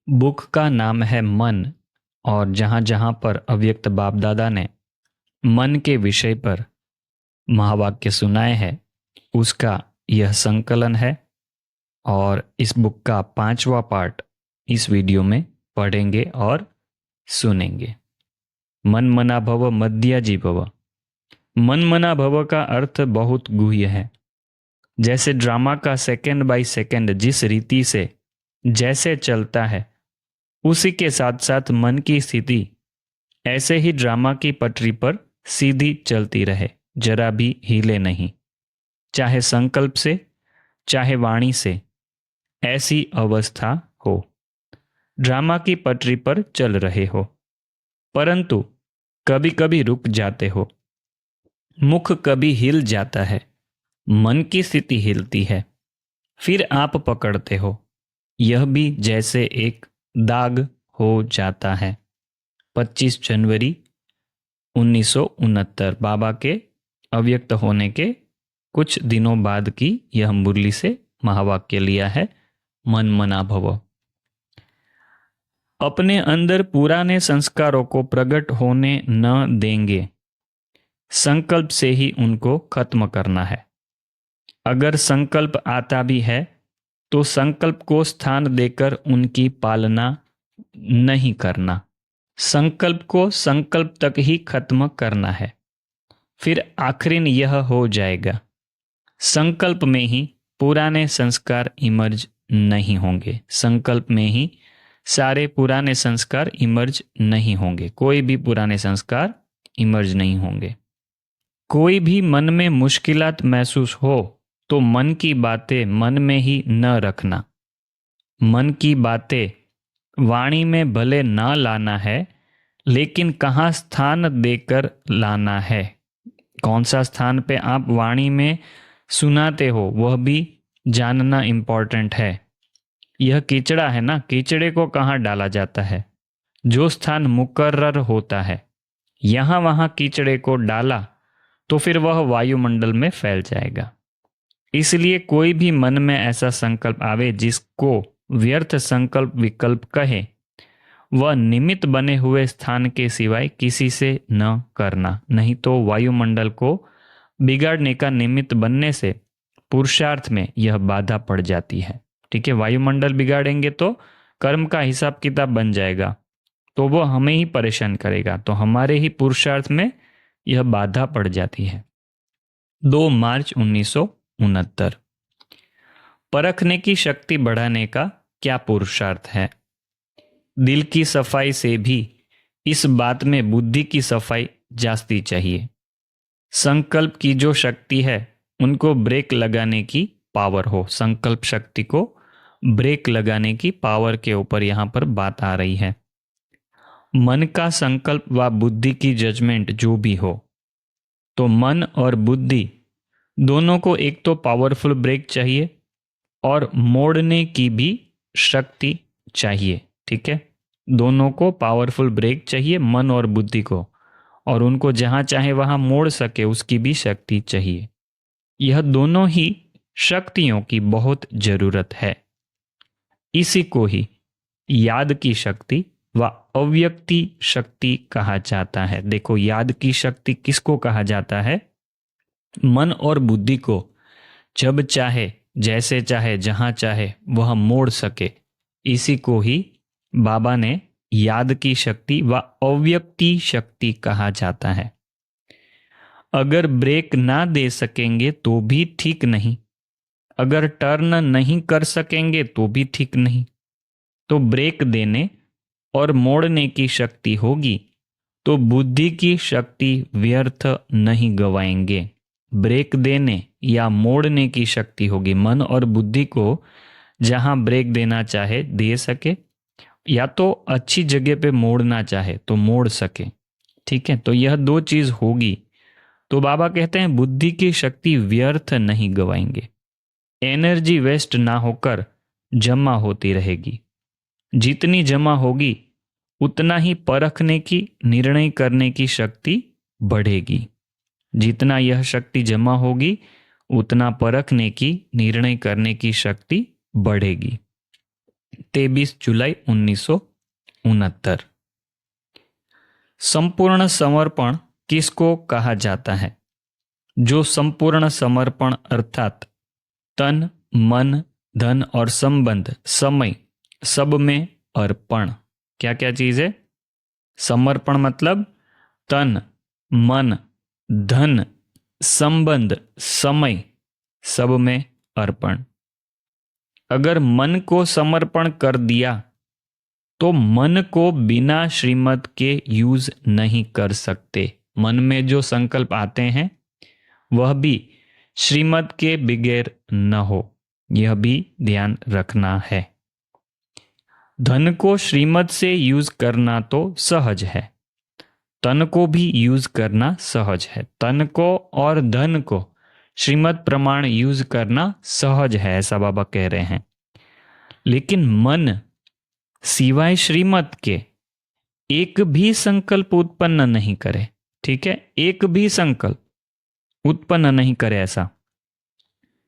Book का नाम है मन। और जहाँ जहाँ पर अव्यक्त बाप दादा ने मन के विषय पर महावाक्य सुनाए हैं, उसका यह संकलन है। और इस बुक का 5वां पार्ट इस वीडियो में पढ़ेंगे और सुनेंगे। मन मना भव मध्याजी भव। मन मना भव का अर्थ बहुत गुह्य है। जैसे ड्रामा का सेकंड बाय सेकंड जिस रीति से जैसे चलता है, उसी के साथ साथ मन की स्थिति ऐसे ही ड्रामा की पटरी पर सीधी चलती रहे, जरा भी हिले नहीं, चाहे संकल्प से चाहे वाणी से, ऐसी अवस्था हो। ड्रामा की पटरी पर चल रहे हो, परंतु कभी कभी रुक जाते हो। मुख कभी हिल जाता है, मन की स्थिति हिलती है, फिर आप पकड़ते हो। यह भी जैसे एक दाग हो जाता है। 25 जनवरी 1969 बाबा के अव्यक्त होने के कुछ दिनों बाद की यह मुरली से महावाक्य लिया है, मन मना भव। अपने अंदर पुराने संस्कारों को प्रकट होने न देंगे, संकल्प से ही उनको खत्म करना है। अगर संकल्प आता भी है तो संकल्प को स्थान देकर उनकी पालना नहीं करना। संकल्प को संकल्प तक ही खत्म करना है, फिर आखिरीन यह हो जाएगा। संकल्प में ही पुराने संस्कार इमर्ज नहीं होंगे। संकल्प में ही सारे पुराने संस्कार इमर्ज नहीं होंगे। कोई भी पुराने संस्कार इमर्ज नहीं होंगे। कोई भी मन में मुश्किलात महसूस हो तो मन की बातें मन में ही न रखना। मन की बातें वाणी में भले न लाना है, लेकिन कहाँ स्थान देकर लाना है, कौन सा स्थान पे आप वाणी में सुनाते हो, वह भी जानना इम्पोर्टेंट है। यह कीचड़ा है ना, कीचड़े को कहाँ डाला जाता है? जो स्थान मुकर्रर होता है, यहाँ वहाँ कीचड़े को डाला तो फिर वह वायुमंडल में फैल जाएगा। इसलिए कोई भी मन में ऐसा संकल्प आवे जिसको व्यर्थ संकल्प विकल्प कहे, वह निमित्त बने हुए स्थान के सिवाय किसी से न करना, नहीं तो वायुमंडल को बिगाड़ने का निमित्त बनने से पुरुषार्थ में यह बाधा पड़ जाती है। ठीक है, वायुमंडल बिगाड़ेंगे तो कर्म का हिसाब किताब बन जाएगा, तो वो हमें ही परेशान करेगा, तो हमारे ही पुरुषार्थ में यह बाधा पड़ जाती है। 2 मार्च 1969। परखने की शक्ति बढ़ाने का क्या पुरुषार्थ है? दिल की सफाई से भी इस बात में बुद्धि की सफाई जास्ती चाहिए। संकल्प की जो शक्ति है उनको ब्रेक लगाने की पावर हो। संकल्प शक्ति को ब्रेक लगाने की पावर के ऊपर यहां पर बात आ रही है। मन का संकल्प व बुद्धि की जजमेंट जो भी हो, तो मन और बुद्धि दोनों को एक तो पावरफुल ब्रेक चाहिए और मोड़ने की भी शक्ति चाहिए। ठीक है, दोनों को पावरफुल ब्रेक चाहिए, मन और बुद्धि को, और उनको जहां चाहे वहां मोड़ सके उसकी भी शक्ति चाहिए। यह दोनों ही शक्तियों की बहुत जरूरत है। इसी को ही याद की शक्ति व अव्यक्ति शक्ति कहा जाता है। देखो, याद की शक्ति किसको कहा जाता है? मन और बुद्धि को जब चाहे, जैसे चाहे, जहां चाहे वह मोड़ सके, इसी को ही बाबा ने याद की शक्ति व अव्यक्ति शक्ति कहा जाता है। अगर ब्रेक ना दे सकेंगे तो भी ठीक नहीं, अगर टर्न नहीं कर सकेंगे तो भी ठीक नहीं। तो ब्रेक देने और मोड़ने की शक्ति होगी तो बुद्धि की शक्ति व्यर्थ नहीं गवाएंगे। ब्रेक देने या मोड़ने की शक्ति होगी, मन और बुद्धि को जहां ब्रेक देना चाहे दे सके, या तो अच्छी जगह पे मोड़ना चाहे तो मोड़ सके। ठीक है, तो यह दो चीज होगी तो बाबा कहते हैं बुद्धि की शक्ति व्यर्थ नहीं गवाएंगे। एनर्जी वेस्ट ना होकर जमा होती रहेगी। जितनी जमा होगी उतना ही परखने की, निर्णय करने की शक्ति बढ़ेगी। जितना यह शक्ति जमा होगी उतना परखने की, निर्णय करने की शक्ति बढ़ेगी। 23 जुलाई 1969। संपूर्ण समर्पण किसको कहा जाता है? जो संपूर्ण समर्पण अर्थात तन, मन, धन और संबंध, समय, सब में अर्पण। क्या क्या चीज है? समर्पण मतलब तन, मन, धन, संबंध, समय, सब में अर्पण। अगर मन को समर्पण कर दिया तो मन को बिना श्रीमत के यूज नहीं कर सकते। मन में जो संकल्प आते हैं वह भी श्रीमत के बगैर न हो, यह भी ध्यान रखना है। धन को श्रीमत से यूज करना तो सहज है, तन को भी यूज करना सहज है। तन को और धन को श्रीमत प्रमाण यूज करना सहज है, ऐसा बाबा कह रहे हैं। लेकिन मन सिवाय श्रीमत के एक भी संकल्प उत्पन्न नहीं करे। ठीक है, एक भी संकल्प उत्पन्न नहीं करे ऐसा।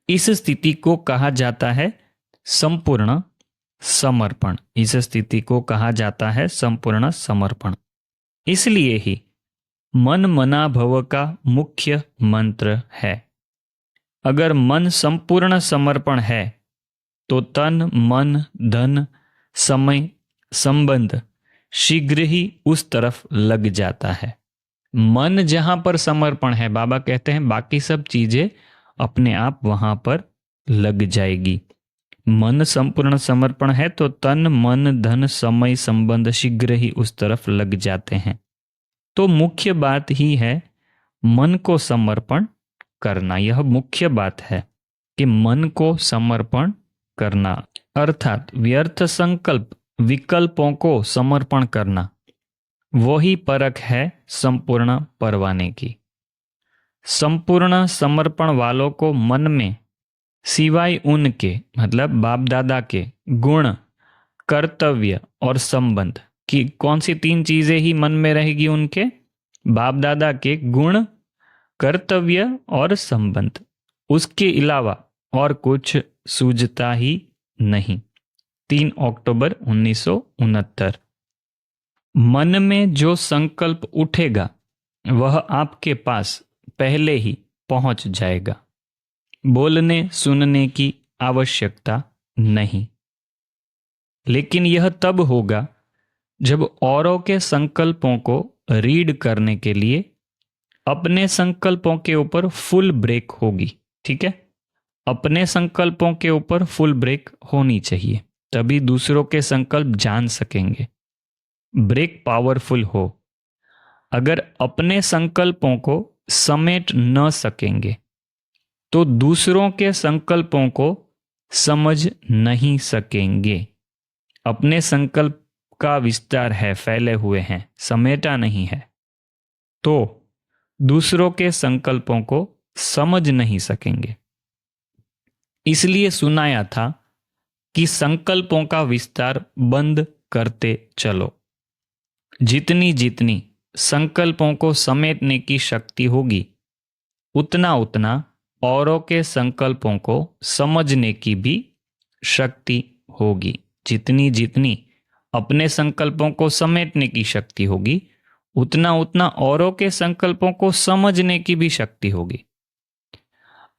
इस स्थिति को कहा जाता है संपूर्ण समर्पण। इस स्थिति को कहा जाता है संपूर्ण समर्पण। इसलिए ही मन मना भव का मुख्य मंत्र है। अगर मन संपूर्ण समर्पण है तो तन, मन, धन, समय, संबंध शीघ्र ही उस तरफ लग जाता है। मन जहां पर समर्पण है, बाबा कहते हैं बाकी सब चीजें अपने आप वहां पर लग जाएगी। मन संपूर्ण समर्पण है तो तन, मन, धन, समय, संबंध शीघ्र ही उस तरफ लग जाते हैं। तो मुख्य बात ही है मन को समर्पण करना। यह मुख्य बात है कि मन को समर्पण करना, अर्थात व्यर्थ संकल्प विकल्पों को समर्पण करना। वही परख है संपूर्ण परवाने की। संपूर्ण समर्पण वालों को मन में सिवाय उनके मतलब बाप दादा के गुण, कर्तव्य और संबंध की कौन सी तीन चीजें ही मन में रहेगी? उनके बाप दादा के गुण, कर्तव्य और संबंध। उसके अलावा और कुछ सूझता ही नहीं। 3 अक्टूबर 1969। मन में जो संकल्प उठेगा वह आपके पास पहले ही पहुंच जाएगा। बोलने सुनने की आवश्यकता नहीं। लेकिन यह तब होगा जब औरों के संकल्पों को रीड करने के लिए अपने संकल्पों के ऊपर फुल ब्रेक होगी। ठीक है, अपने संकल्पों के ऊपर फुल ब्रेक होनी चाहिए, तभी दूसरों के संकल्प जान सकेंगे। ब्रेक पावरफुल हो। अगर अपने संकल्पों को समेट न सकेंगे तो दूसरों के संकल्पों को समझ नहीं सकेंगे। अपने संकल्प का विस्तार है, फैले हुए हैं, समेटा नहीं है, तो दूसरों के संकल्पों को समझ नहीं सकेंगे। इसलिए सुनाया था कि संकल्पों का विस्तार बंद करते चलो। जितनी जितनी संकल्पों को समेटने की शक्ति होगी उतना उतना औरों के संकल्पों को समझने की भी शक्ति होगी। जितनी जितनी अपने संकल्पों को समेटने की शक्ति होगी उतना उतना औरों के संकल्पों को समझने की भी शक्ति होगी।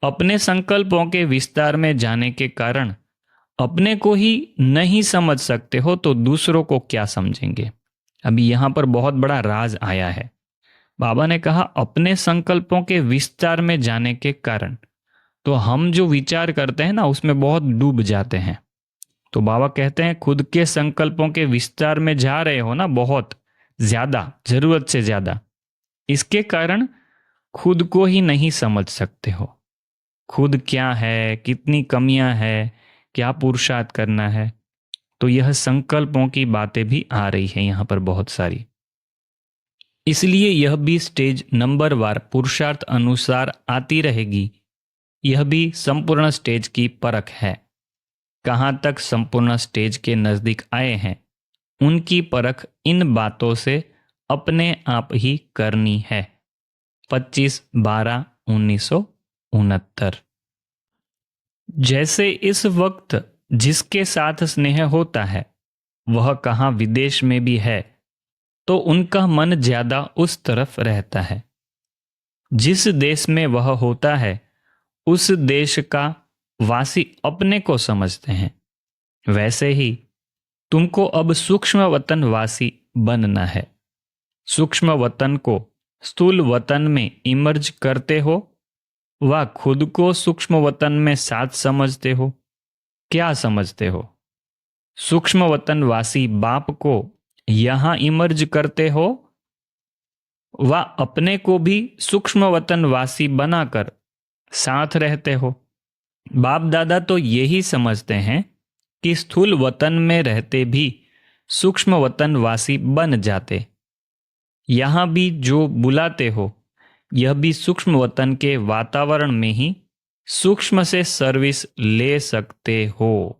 अपने संकल्पों के विस्तार में जाने के कारण अपने को ही नहीं समझ सकते हो तो दूसरों को क्या समझेंगे? अभी यहां पर बहुत बड़ा राज आया है। बाबा ने कहा अपने संकल्पों के विस्तार में जाने के कारण, तो हम जो विचार करते हैं ना उसमें बहुत डूब जाते हैं। तो बाबा कहते हैं खुद के संकल्पों के विस्तार में जा रहे हो ना, बहुत ज्यादा, जरूरत से ज्यादा, इसके कारण खुद को ही नहीं समझ सकते हो। खुद क्या है, कितनी कमियां है, क्या पुरुषार्थ करना है। तो यह संकल्पों की बातें भी आ रही है यहां पर बहुत सारी। इसलिए यह भी स्टेज नंबर वार पुरुषार्थ अनुसार आती रहेगी। यह भी संपूर्ण स्टेज की परख है। कहां तक संपूर्ण स्टेज के नजदीक आए हैं उनकी परख इन बातों से अपने आप ही करनी है। 25/12/1969। जैसे इस वक्त जिसके साथ स्नेह होता है वह कहाँ विदेश में भी है तो उनका मन ज्यादा उस तरफ रहता है। जिस देश में वह होता है उस देश का वासी अपने को समझते हैं। वैसे ही तुमको अब सूक्ष्म वतन वासी बनना है। सूक्ष्म वतन को स्थूल वतन में इमर्ज करते हो व खुद को सूक्ष्म वतन में साथ समझते हो। क्या समझते हो? सूक्ष्म वतन वासी बाप को यहां इमर्ज करते हो व अपने को भी सूक्ष्म वतन वासी बनाकर साथ रहते हो। बाप दादा तो यही समझते हैं कि स्थूल वतन में रहते भी सूक्ष्म वतन वासी बन जाते। यहां भी जो बुलाते हो यह भी सूक्ष्म वतन के वातावरण में ही सूक्ष्म से सर्विस ले सकते हो।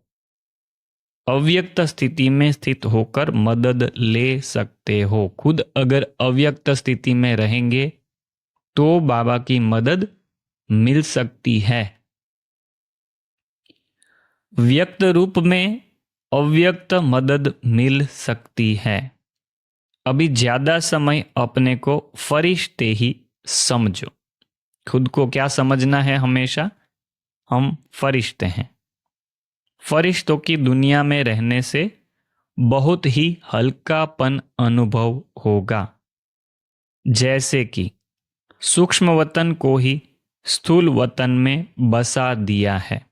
अव्यक्त स्थिति में स्थित होकर मदद ले सकते हो। खुद अगर अव्यक्त स्थिति में रहेंगे तो बाबा की मदद मिल सकती है। व्यक्त रूप में अव्यक्त मदद मिल सकती है। अभी ज्यादा समय अपने को फरिश्ते ही समझो। खुद को क्या समझना है? हमेशा हम फरिश्ते हैं। फरिश्तों की दुनिया में रहने से बहुत ही हल्कापन अनुभव होगा। जैसे कि सूक्ष्म वतन को ही स्थूल वतन में बसा दिया है।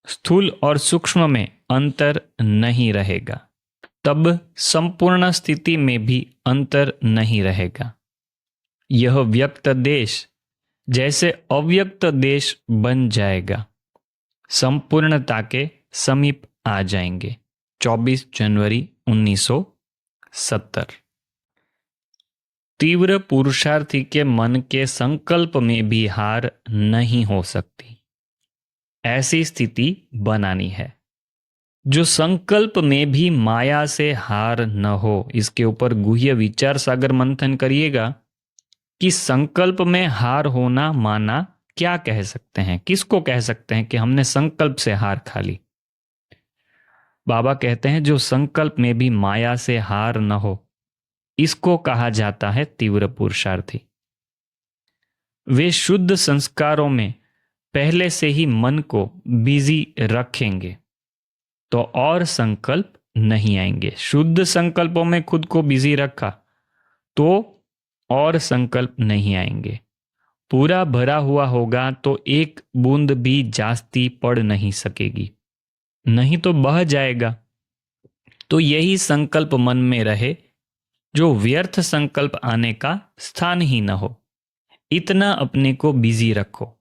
स्थूल और सूक्ष्म में अंतर नहीं रहेगा, तब संपूर्ण स्थिति में भी अंतर नहीं रहेगा। यह व्यक्त देश जैसे अव्यक्त देश बन जाएगा, संपूर्णता के समीप आ जाएंगे। 24 जनवरी 1970। तीव्र पुरुषार्थी के मन के संकल्प में भी हार नहीं हो सकती। ऐसी स्थिति बनानी है जो संकल्प में भी माया से हार न हो। इसके ऊपर गुह्य विचार सागर मंथन करिएगा कि संकल्प में हार होना माना क्या कह सकते हैं, किसको कह सकते हैं कि हमने संकल्प से हार खा ली। बाबा कहते हैं जो संकल्प में भी माया से हार न हो, इसको कहा जाता है तीव्र पुरुषार्थी। वे शुद्ध संस्कारों में पहले से ही मन को बिजी रखेंगे तो और संकल्प नहीं आएंगे। शुद्ध संकल्पों में खुद को बिजी रखा तो और संकल्प नहीं आएंगे। पूरा भरा हुआ होगा तो एक बूंद भी जास्ती पड़ नहीं सकेगी, नहीं तो बह जाएगा। तो यही संकल्प मन में रहे जो व्यर्थ संकल्प आने का स्थान ही न हो। इतना अपने को बिजी रखो।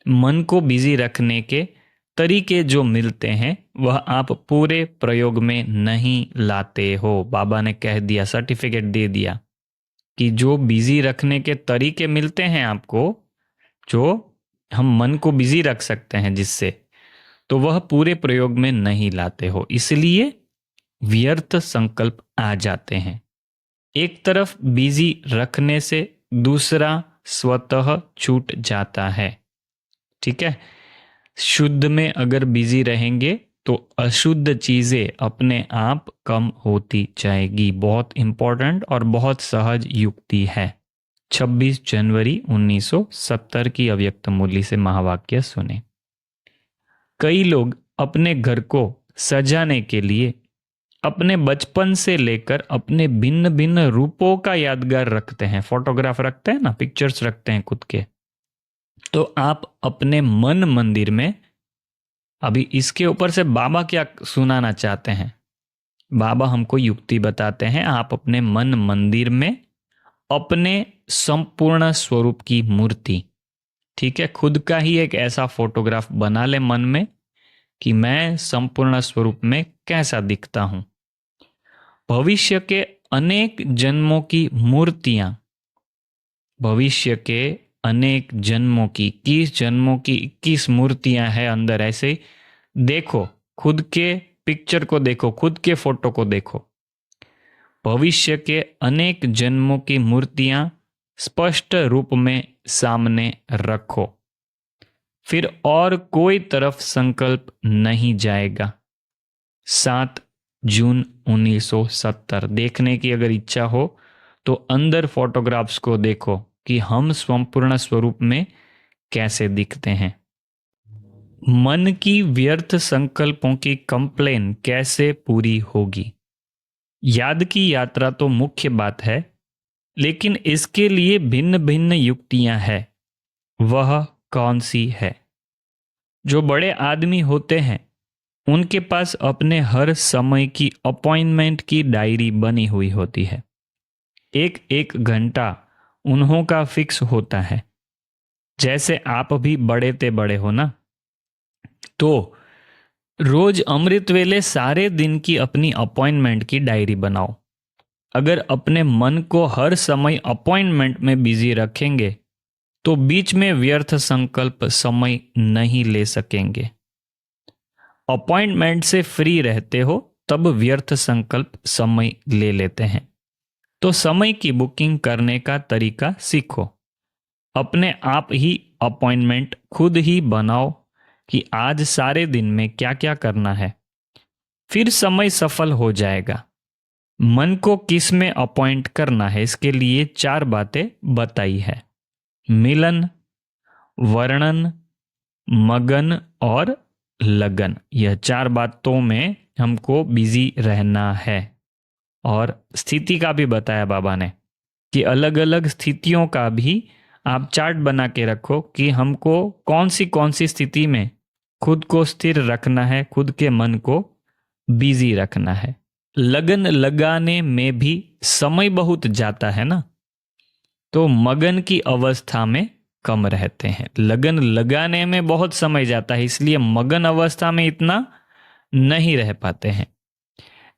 मन को बिजी रखने के तरीके जो मिलते हैं वह आप पूरे प्रयोग में नहीं लाते हो। बाबा ने कह दिया, सर्टिफिकेट दे दिया कि जो बिजी रखने के तरीके मिलते हैं आपको, जो हम मन को बिजी रख सकते हैं जिससे, तो वह पूरे प्रयोग में नहीं लाते हो। इसलिए व्यर्थ संकल्प आ जाते हैं। एक तरफ बिजी रखने से दूसरा स्वतः छूट जाता है। ठीक है, शुद्ध में अगर बिजी रहेंगे तो अशुद्ध चीजें अपने आप कम होती जाएगी। बहुत इंपॉर्टेंट और बहुत सहज युक्ति है। 26 जनवरी 1970 की अव्यक्त मूल्य से महावाक्य सुने। कई लोग अपने घर को सजाने के लिए अपने बचपन से लेकर अपने भिन्न भिन्न रूपों का यादगार रखते हैं। फोटोग्राफ रखते हैं ना, पिक्चर्स रखते हैं खुद के। तो आप अपने मन मंदिर में, अभी इसके ऊपर से बाबा क्या सुनाना चाहते हैं? बाबा हमको युक्ति बताते हैं। आप अपने मन मंदिर में अपने संपूर्ण स्वरूप की मूर्ति, ठीक है, खुद का ही एक ऐसा फोटोग्राफ बना ले मन में कि मैं संपूर्ण स्वरूप में कैसा दिखता हूं। भविष्य के अनेक जन्मों की मूर्तियां, भविष्य के अनेक जन्मों की 21 जन्मों की 21 मूर्तियां हैं अंदर। ऐसे देखो, खुद के पिक्चर को देखो, खुद के फोटो को देखो। भविष्य के अनेक जन्मों की मूर्तियां स्पष्ट रूप में सामने रखो। फिर और कोई तरफ संकल्प नहीं जाएगा। 7 जून 1970। देखने की अगर इच्छा हो तो अंदर फोटोग्राफ्स को देखो कि हम संपूर्ण स्वरूप में कैसे दिखते हैं। मन की व्यर्थ संकल्पों की कंप्लेन कैसे पूरी होगी? याद की यात्रा तो मुख्य बात है, लेकिन इसके लिए भिन्न भिन्न युक्तियां हैं। वह कौन सी है? जो बड़े आदमी होते हैं उनके पास अपने हर समय की अपॉइंटमेंट की डायरी बनी हुई होती है। एक एक घंटा उन्हों का फिक्स होता है। जैसे आप भी बड़े ते बड़े हो ना, तो रोज अमृत वेले सारे दिन की अपनी अपॉइंटमेंट की डायरी बनाओ। अगर अपने मन को हर समय अपॉइंटमेंट में बिजी रखेंगे तो बीच में व्यर्थ संकल्प समय नहीं ले सकेंगे। अपॉइंटमेंट से फ्री रहते हो तब व्यर्थ संकल्प समय ले लेते हैं। तो समय की बुकिंग करने का तरीका सीखो। अपने आप ही अपॉइंटमेंट खुद ही बनाओ कि आज सारे दिन में क्या क्या करना है। फिर समय सफल हो जाएगा। मन को किस में अपॉइंट करना है, इसके लिए 4 बातें बताई है। मिलन, वर्णन, मगन और लगन। यह 4 बातों में हमको बिजी रहना है। और स्थिति का भी बताया बाबा ने कि अलग अलग स्थितियों का भी आप चार्ट बना के रखो कि हमको कौन सी स्थिति में खुद को स्थिर रखना है, खुद के मन को बिजी रखना है। लगन लगाने में भी समय बहुत जाता है ना, तो मगन की अवस्था में कम रहते हैं। लगन लगाने में बहुत समय जाता है, इसलिए मगन अवस्था में इतना नहीं रह पाते हैं।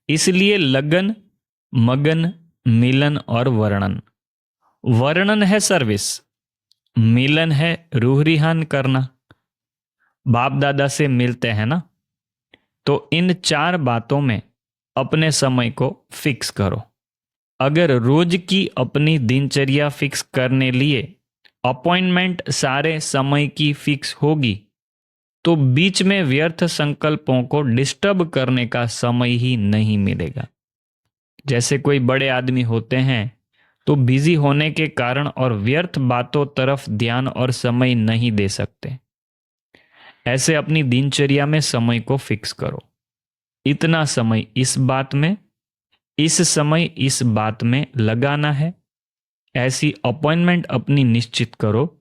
इसलिए लगन, मगन, मिलन और वर्णन। वर्णन है सर्विस, मिलन है रूह रिहान करना। बाप दादा से मिलते हैं ना, तो इन 4 बातों में अपने समय को फिक्स करो। अगर रोज की अपनी दिनचर्या फिक्स करने लिए अपॉइंटमेंट सारे समय की फिक्स होगी तो बीच में व्यर्थ संकल्पों को डिस्टर्ब करने का समय ही नहीं मिलेगा। जैसे कोई बड़े आदमी होते हैं तो बिजी होने के कारण और व्यर्थ बातों तरफ ध्यान और समय नहीं दे सकते। ऐसे अपनी दिनचर्या में समय को फिक्स करो। इतना समय इस बात में, इस समय इस बात में लगाना है। ऐसी अपॉइंटमेंट अपनी निश्चित करो,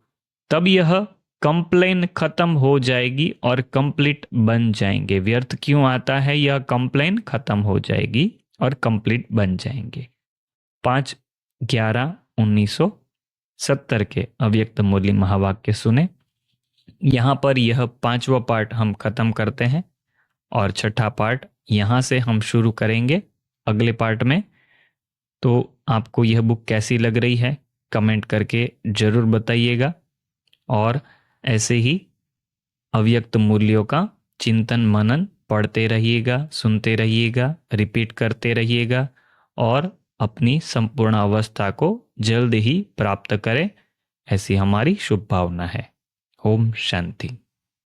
तब यह कंप्लेन खत्म हो जाएगी और कंप्लीट बन जाएंगे। व्यर्थ क्यों आता है? यह कंप्लेन खत्म हो जाएगी और कंप्लीट बन जाएंगे। 5/11/1970 के अव्यक्त मूल्य महावाक्य सुने। यहाँ पर यह 5वां पार्ट हम खत्म करते हैं और 6ठा पार्ट यहाँ से हम शुरू करेंगे अगले पार्ट में। तो आपको यह बुक कैसी लग रही है कमेंट करके जरूर बताइएगा। और ऐसे ही अव्यक्त मूल्यों का चिंतन मनन पढ़ते रहिएगा, सुनते रहिएगा, रिपीट करते रहिएगा और अपनी संपूर्ण अवस्था को जल्द ही प्राप्त करें, ऐसी हमारी शुभ भावना है। ओम शांति।